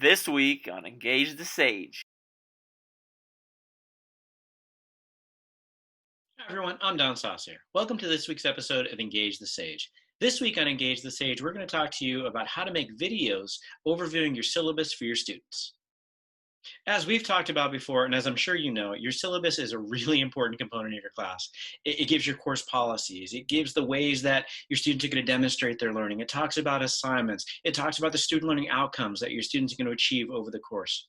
This week on Engage the Sage. Hi everyone, I'm Don Saucier. Welcome to this week's episode of Engage the Sage. This week on Engage the Sage, we're going to talk to you about how to make videos overviewing your syllabus for your students. As we've talked about before, and as I'm sure you know, your syllabus is a really important component of your class. It gives your course policies. It gives the ways that your students are going to demonstrate their learning. It talks about assignments. It talks about the student learning outcomes that your students are going to achieve over the course.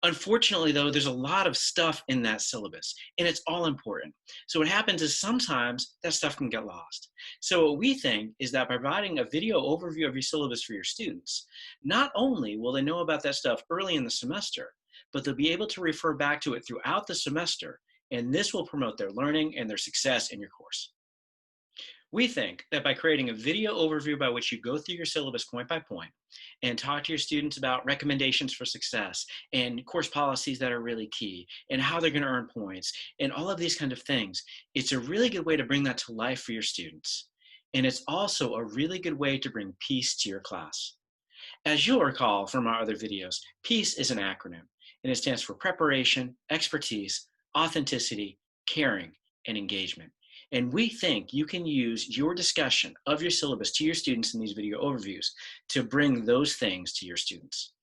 Unfortunately, though, there's a lot of stuff in that syllabus, and it's all important. So what happens is sometimes that stuff can get lost. So what we think is that by providing a video overview of your syllabus for your students, not only will they know about that stuff early in the semester, but they'll be able to refer back to it throughout the semester, and this will promote their learning and their success in your course. We think that by creating a video overview by which you go through your syllabus point by point and talk to your students about recommendations for success and course policies that are really key and how they're going to earn points and all of these kind of things, it's a really good way to bring that to life for your students. And it's also a really good way to bring peace to your class. As you'll recall from our other videos, PEACE is an acronym, and it stands for preparation, expertise, authenticity, caring, and engagement. And we think you can use your discussion of your syllabus to your students in these video overviews to bring those things to your students.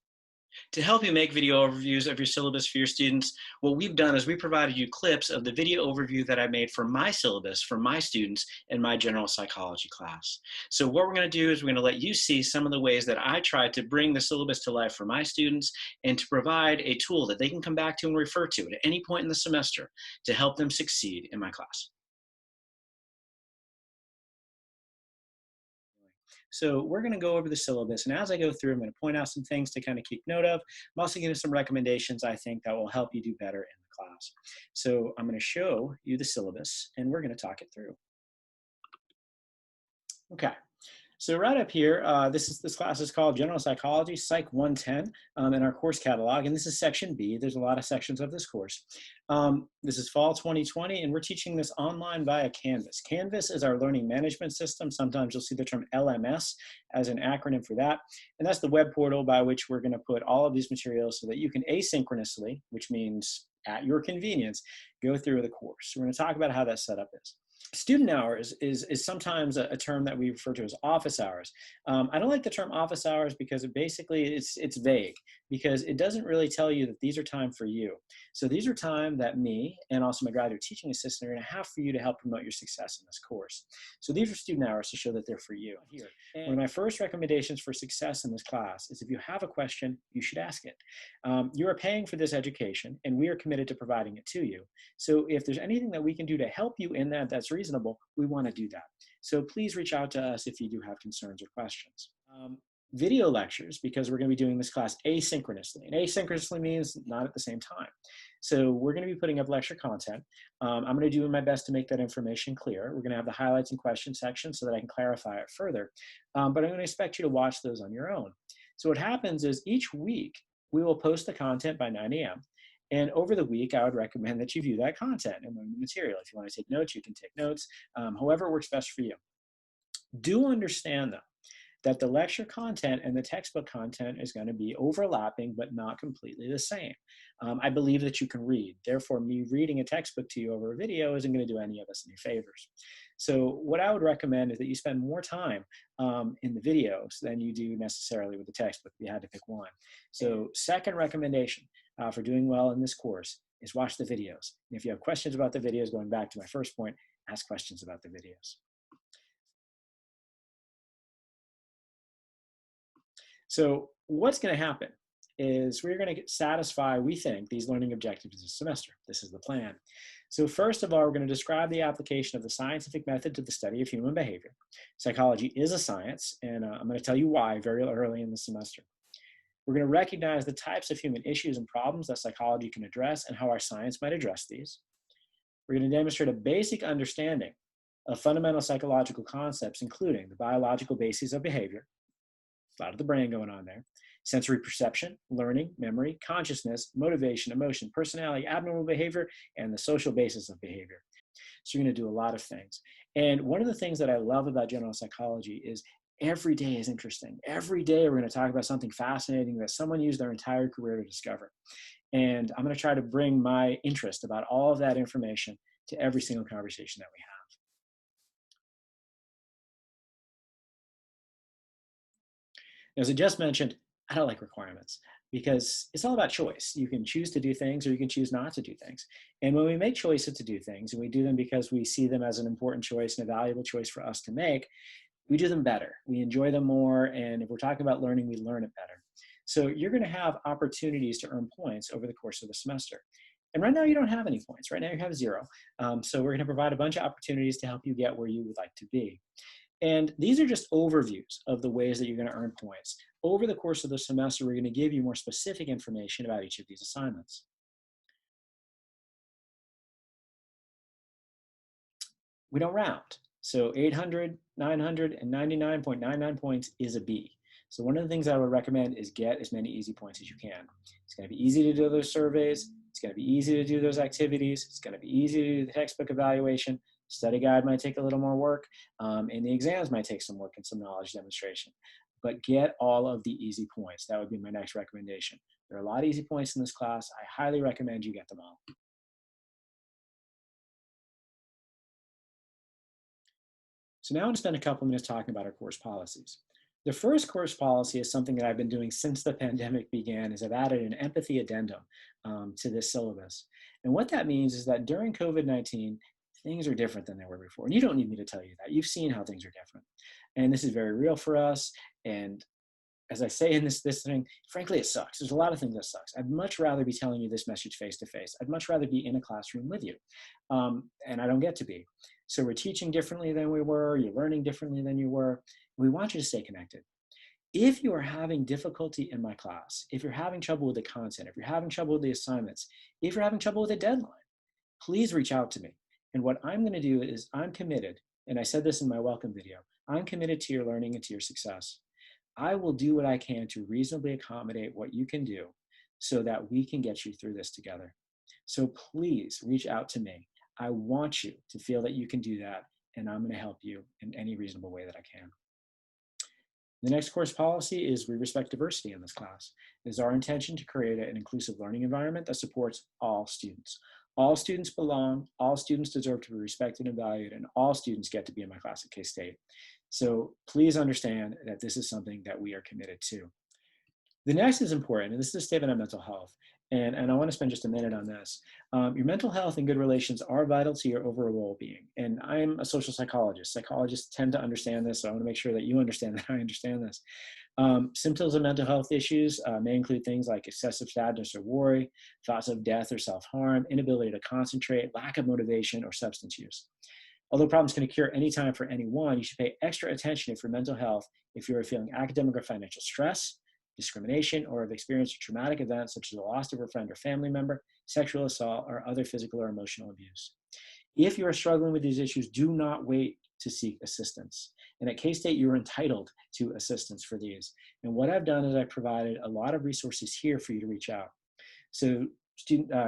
To help you make video overviews of your syllabus for your students, what we've done is we provided you clips of the video overview that I made for my syllabus for my students in my general psychology class. So what we're going to do is we're going to let you see some of the ways that I tried to bring the syllabus to life for my students and to provide a tool that they can come back to and refer to at any point in the semester to help them succeed in my class. So we're going to go over the syllabus, and as I go through, I'm going to point out some things to kind of keep note of. I'm also going to give some recommendations I think that will help you do better in the class. So I'm going to show you the syllabus, and we're going to talk it through. Okay. So right up here, this class is called General Psychology, Psych 110 in our course catalog, and this is section B. There's a lot of sections of this course. This is fall 2020, and we're teaching this online via Canvas. Canvas is our learning management system. Sometimes you'll see the term LMS as an acronym for that, and that's the web portal by which we're going to put all of these materials so that you can asynchronously, which means at your convenience, go through the course. We're going to talk about how that setup is. Student hours is sometimes a term that we refer to as office hours. I don't like the term office hours because it's vague, because it doesn't really tell you that these are time for you. So these are time that me and also my graduate teaching assistant are going to have for you to help promote your success in this course. So these are student hours to show that they're for you. One of my first recommendations for success in this class is if you have a question, you should ask it. You are paying for this education, and we are committed to providing it to you. So if there's anything that we can do to help you in that that's reasonable, we want to do that. So please reach out to us if you do have concerns or questions. Video lectures, because we're going to be doing this class asynchronously. And asynchronously means not at the same time. So we're going to be putting up lecture content. I'm going to do my best to make that information clear. We're going to have the highlights and question section so that I can clarify it further. But I'm going to expect you to watch those on your own. So what happens is each week, we will post the content by 9 a.m. And over the week, I would recommend that you view that content and learn the material. If you want to take notes, you can take notes, however works best for you. Do understand, though, that the lecture content and the textbook content is going to be overlapping, but not completely the same. I believe that you can read. Therefore, me reading a textbook to you over a video isn't going to do any of us any favors. So what I would recommend is that you spend more time in the videos than you do necessarily with the textbook, if you had to pick one. So second recommendation for doing well in this course is watch the videos. And if you have questions about the videos, going back to my first point, ask questions about the videos. So what's going to happen is we're going to satisfy, we think, these learning objectives this semester. This is the plan. So first of all, we're going to describe the application of the scientific method to the study of human behavior. Psychology is a science, and I'm going to tell you why very early in the semester. We're going to recognize the types of human issues and problems that psychology can address and how our science might address these. We're going to demonstrate a basic understanding of fundamental psychological concepts, including the biological bases of behavior, a lot of the brain going on there, sensory perception, learning, memory, consciousness, motivation, emotion, personality, abnormal behavior, and the social basis of behavior. So you're going to do a lot of things. And one of the things that I love about general psychology is every day is interesting. Every day we're going to talk about something fascinating that someone used their entire career to discover. And I'm going to try to bring my interest about all of that information to every single conversation that we have. As I just mentioned, I don't like requirements because it's all about choice. You can choose to do things or you can choose not to do things. And when we make choices to do things and we do them because we see them as an important choice and a valuable choice for us to make, we do them better. We enjoy them more. And if we're talking about learning, we learn it better. So you're going to have opportunities to earn points over the course of the semester. And right now you don't have any points. Right now you have zero. So we're going to provide a bunch of opportunities to help you get where you would like to be. And these are just overviews of the ways that you're going to earn points. Over the course of the semester, we're going to give you more specific information about each of these assignments. We don't round. So 800, 900, and 99.99 points is a B. So one of the things I would recommend is get as many easy points as you can. It's going to be easy to do those surveys. It's going to be easy to do those activities. It's going to be easy to do the textbook evaluation. Study guide might take a little more work, and the exams might take some work and some knowledge demonstration. But get all of the easy points. That would be my next recommendation. There are a lot of easy points in this class. I highly recommend you get them all. So now I'm going to spend a couple minutes talking about our course policies. The first course policy is something that I've been doing since the pandemic began, is I've added an empathy addendum to this syllabus. And what that means is that during COVID-19, things are different than they were before. And you don't need me to tell you that. You've seen how things are different. And this is very real for us. And as I say in this thing, frankly, it sucks. There's a lot of things that sucks. I'd much rather be telling you this message face to face. I'd much rather be in a classroom with you. And I don't get to be. So we're teaching differently than we were. You're learning differently than you were. We want you to stay connected. If you are having difficulty in my class, if you're having trouble with the content, if you're having trouble with the assignments, if you're having trouble with the deadline, please reach out to me. And what I'm going to do is I'm committed, and I said this in my welcome video, I'm committed to your learning and to your success. I will do what I can to reasonably accommodate what you can do so that we can get you through this together. So please reach out to me. I want you to feel that you can do that, and I'm going to help you in any reasonable way that I can. The next course policy is we respect diversity in this class. It is our intention to create an inclusive learning environment that supports all students. All students belong, all students deserve to be respected and valued, and all students get to be in my class at K-State. So please understand that this is something that we are committed to. The next is important, and this is a statement on mental health. And I want to spend just a minute on this. Your mental health and good relations are vital to your overall well-being. And I'm a social psychologist. Psychologists tend to understand this, so I want to make sure that you understand that I understand this. Symptoms of mental health issues may include things like excessive sadness or worry, thoughts of death or self-harm, inability to concentrate, lack of motivation, or substance use. Although problems can occur anytime for anyone, you should pay extra attention for mental health if you're feeling academic or financial stress, discrimination, or have experienced a traumatic event such as the loss of a friend or family member, sexual assault, or other physical or emotional abuse. If you are struggling with these issues, do not wait to seek assistance. And at K-State, you're entitled to assistance for these. And what I've done is I've provided a lot of resources here for you to reach out. So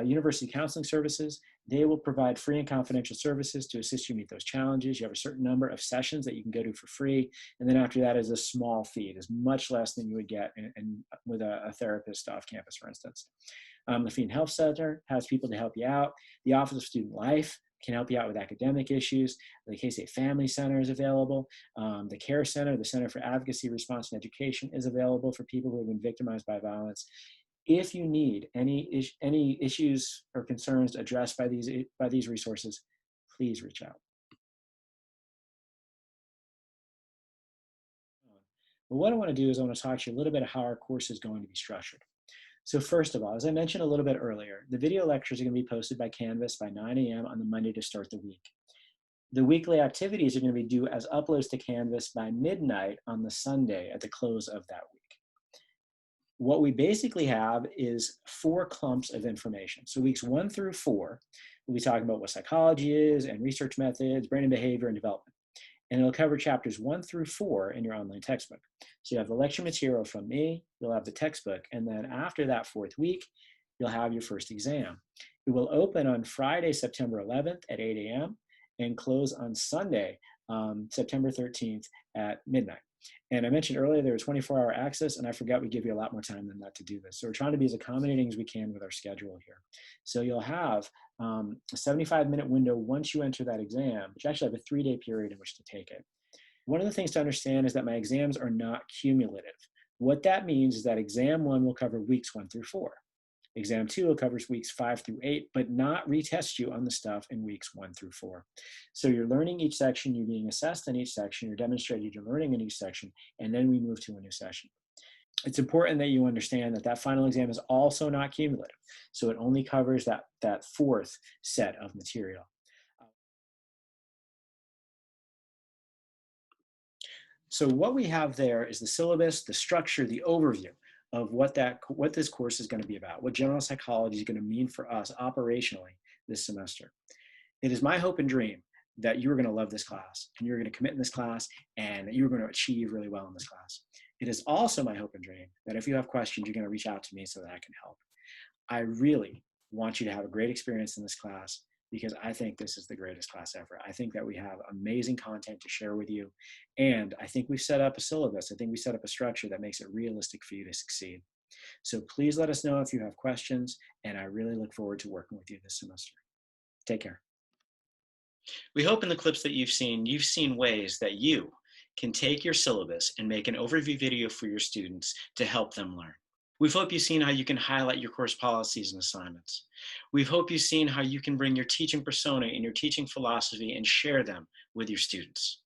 university counseling services, they will provide free and confidential services to assist you meet those challenges. You have a certain number of sessions that you can go to for free. And then after that is a small fee. It is much less than you would get with a therapist off campus, for instance. The Fee and Health Center has people to help you out. The Office of Student Life can help you out with academic issues. The K-State Family Center is available. The CARE Center, the Center for Advocacy, Response, and Education, is available for people who have been victimized by violence. If you need any issues or concerns addressed by these resources, please reach out. But what I want to do is I want to talk to you a little bit about how our course is going to be structured. So first of all, as I mentioned a little bit earlier, the video lectures are going to be posted by Canvas by 9 a.m. on the Monday to start the week. The weekly activities are going to be due as uploads to Canvas by midnight on the Sunday at the close of that week. What we basically have is 4 clumps of information. So weeks 1 through 4, we'll be talking about what psychology is and research methods, brain and behavior, and development. And it'll cover chapters 1 through 4 in your online textbook. So you have the lecture material from me, you'll have the textbook, and then after that 4th week, you'll have your first exam. It will open on Friday, September 11th at 8 a.m. and close on Sunday, September 13th at midnight. And I mentioned earlier there was 24-hour access, and I forgot we give you a lot more time than that to do this. So we're trying to be as accommodating as we can with our schedule here. So you'll have a 75-minute window once you enter that exam, but you actually have a 3-day period in which to take it. One of the things to understand is that my exams are not cumulative. What that means is that exam 1 will cover weeks 1 through 4. Exam 2 will cover weeks 5 through 8, but not retest you on the stuff in weeks 1 through 4. So you're learning each section, you're being assessed in each section, you're demonstrating your learning in each section, and then we move to a new session. It's important that you understand that that final exam is also not cumulative. So it only covers that fourth set of material. So what we have there is the syllabus, the structure, the overview of what this course is going to be about, what general psychology is going to mean for us operationally this semester. It is my hope and dream that you're going to love this class and you're going to commit in this class and that you're going to achieve really well in this class. It is also my hope and dream that if you have questions, you're going to reach out to me so that I can help. I really want you to have a great experience in this class because I think this is the greatest class ever. I think that we have amazing content to share with you. And I think we've set up a syllabus. I think we set up a structure that makes it realistic for you to succeed. So please let us know if you have questions. And I really look forward to working with you this semester. Take care. We hope in the clips that you've seen ways that you can take your syllabus and make an overview video for your students to help them learn. We've hoped you've seen how you can highlight your course policies and assignments. We've hoped you've seen how you can bring your teaching persona and your teaching philosophy and share them with your students.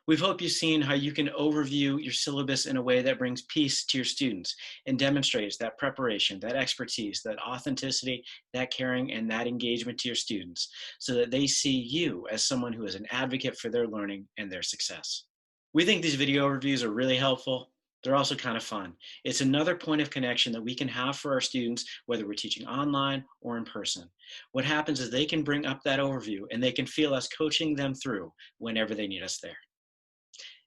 We've hoped you've seen how you can overview your syllabus in a way that brings peace to your students and demonstrates that preparation, that expertise, that authenticity, that caring, and that engagement to your students so that they see you as someone who is an advocate for their learning and their success. We think these video overviews are really helpful. They're also kind of fun. It's another point of connection that we can have for our students, whether we're teaching online or in person. What happens is they can bring up that overview and they can feel us coaching them through whenever they need us there.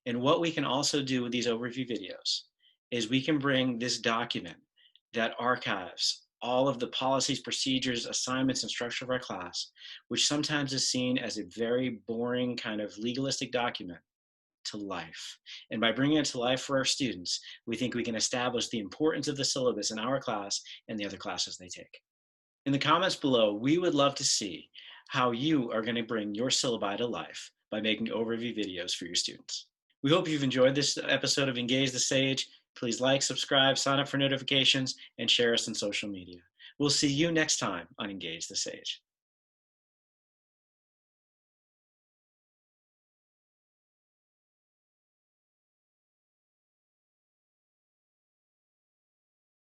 And what we can also do with these overview videos is we can bring this document that archives all of the policies, procedures, assignments, and structure of our class, which sometimes is seen as a very boring kind of legalistic document, to life. And by bringing it to life for our students, we think we can establish the importance of the syllabus in our class and the other classes they take. In the comments below, we would love to see how you are going to bring your syllabi to life by making overview videos for your students. We hope you've enjoyed this episode of Engage the Sage. Please like, subscribe, sign up for notifications, and share us on social media. We'll see you next time on Engage the Sage.